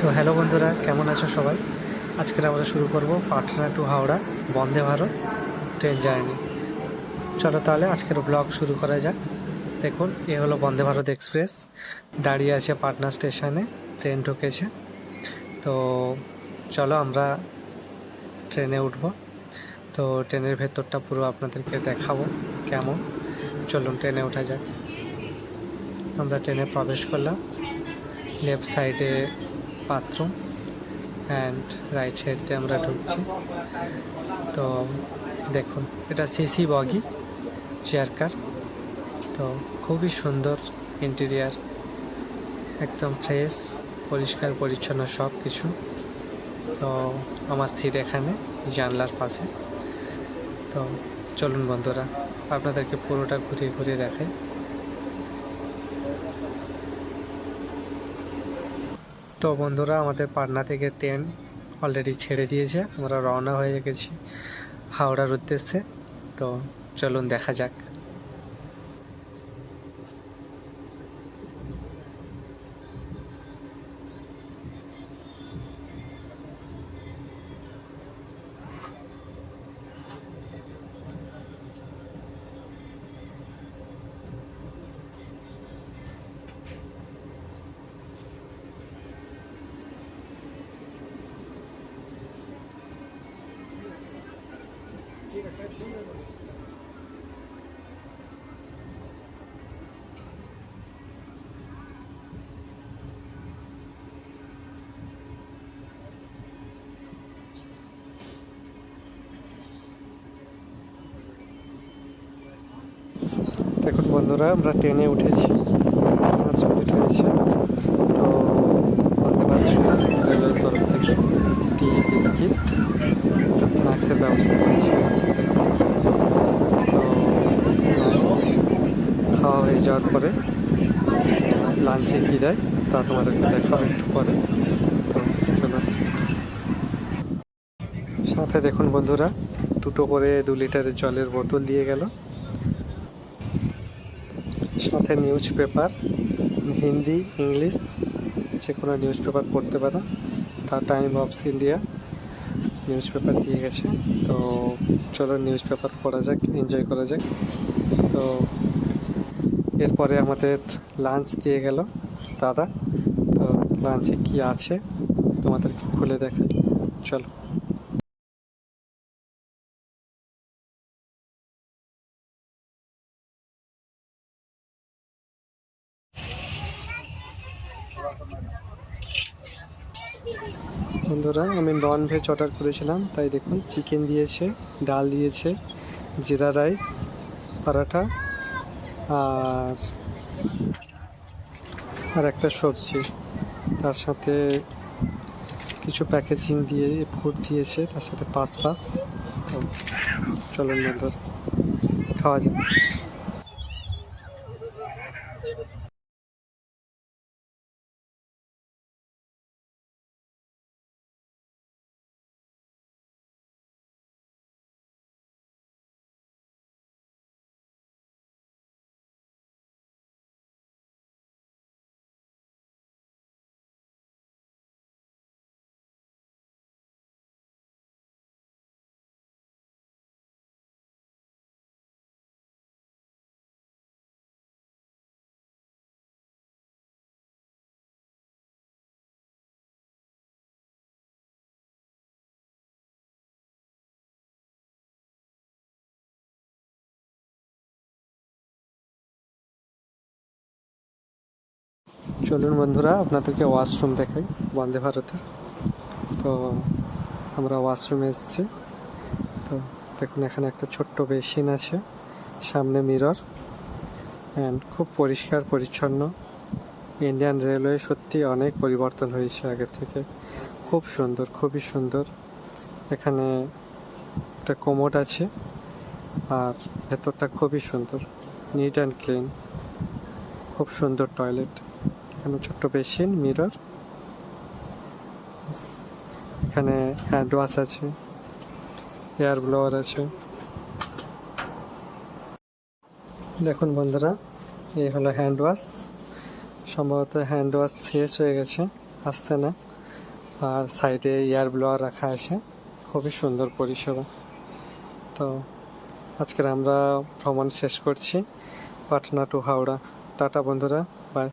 তো হ্যালো বন্ধুরা, কেমন আছো সবাই? আজকের আমরা শুরু করব Patna two Howrah Vande Bharat train journey. চলো তাহলে আজকের ব্লগ শুরু করা যাক। দেখুন, এ হলো বন্দে ভারত এক্সপ্রেস, দাঁড়িয়ে আছে পাটনা স্টেশনে, ট্রেন ঢুকেছে। তো চলো আমরা ট্রেনে উঠব। তো ট্রেনের ভেতরটা পুরো আপনাদেরকে দেখাবো কেমন। চলুন ট্রেনে ওঠা যাক। আমরা ট্রেনে প্রবেশ করলাম। লেফট সাইডে বাথরুম অ্যান্ড রাইট সাইড দিয়ে আমরা ঢুকছি। তো দেখুন, এটা সিসি বগি চেয়ার কার। তো খুবই সুন্দর ইন্টেরিয়ার, একদম ফ্রেশ, পরিষ্কার পরিচ্ছন্ন সব কিছু। তো আমার সিট এখানে জানলার পাশে। তো চলুন বন্ধুরা, আপনাদেরকে পুরোটা ঘুরিয়ে ঘুরিয়ে দেখাই। তো বন্ধুরা, আমাদের পাটনা থেকে ট্রেন অলরেডি ছেড়ে দিয়েছে, আমরা রওনা হয়ে গেছি হাওড়ার উদ্দেশ্যে। তো চলুন দেখা যাক। দেখুন বন্ধুরা, আমরা ট্রেনে উঠেছি, 5 মিনিট হয়েছে। তো বন্দে ভারত রেলের তরফ থেকে টি, বিস্কিট, একটা স্ন্যাক্সের ব্যবস্থা করেছে। তো স্ন্যাক্স খাওয়া হয়ে যাওয়ার পরে লাঞ্চে কী দেয় তা তোমাদেরকে দেখাবো একটু পরে। তো চলো, সাথে দেখুন বন্ধুরা, দুটো করে 2 লিটারের জলের বোতল দিয়ে গেল, সাথে নিউজ পেপার, হিন্দি, ইংলিশ, যে কোনো নিউজ পেপার পড়তে পারো। The time of India news paper দিয়ে গেছে। তো চলো নিউজ পেপার পড়া যাক, এনজয় করা যাক। তো এরপরে আমাদের লাঞ্চ দিয়ে গেল দাদা। তো লাঞ্চে কি আছে তোমাদেরকে খুলে দেখাই, চলো। বন্ধুরা, আমি নন ভেজ অর্ডার করেছিলাম, তাই দেখুন চিকেন দিয়েছে, ডাল দিয়েছে, জিরা রাইস, পরাঠা, আর আর একটা সবজি, তার সাথে কিছু প্যাকেজিং দিয়ে ফুড দিয়েছে, তার সাথে পাস। তো চলুন বন্ধুরা, খাওয়া যাক। চলুন বন্ধুরা, আপনাদেরকে ওয়াশরুম দেখাই বন্দে ভারতের। তো আমরা ওয়াশরুমে এসেছি। তো দেখুন, এখানে একটা ছোট্ট বেসিন আছে, সামনে মিরর, অ্যান্ড খুব পরিষ্কার পরিচ্ছন্ন। ইন্ডিয়ান রেলওয়ে সত্যি অনেক পরিবর্তন হয়েছে আগের থেকে, খুব সুন্দর, খুবই সুন্দর। এখানে একটা কোমোড আছে, আর ভেতরটা খুবই সুন্দর, নিট অ্যান্ড ক্লিন, খুব সুন্দর টয়লেট। এখানে ছোট্ট বেসিন, মিরর, এখানে হ্যান্ড ওয়াশ আছে, এয়ার ব্লোয়ার আছে। দেখুন বন্ধুরা, এই হলো হ্যান্ড ওয়াশ। সম্ভবত হ্যান্ড ওয়াশ শেষ হয়ে গেছে, আসছে না, আর সাইডে এয়ার ব্লোয়ার রাখা আছে, খুবই সুন্দর পরিষেবা। তো আজকের আমরা ভ্রমণ শেষ করছি পাটনা টু হাওড়া। টাটা বন্ধুরা, বাই।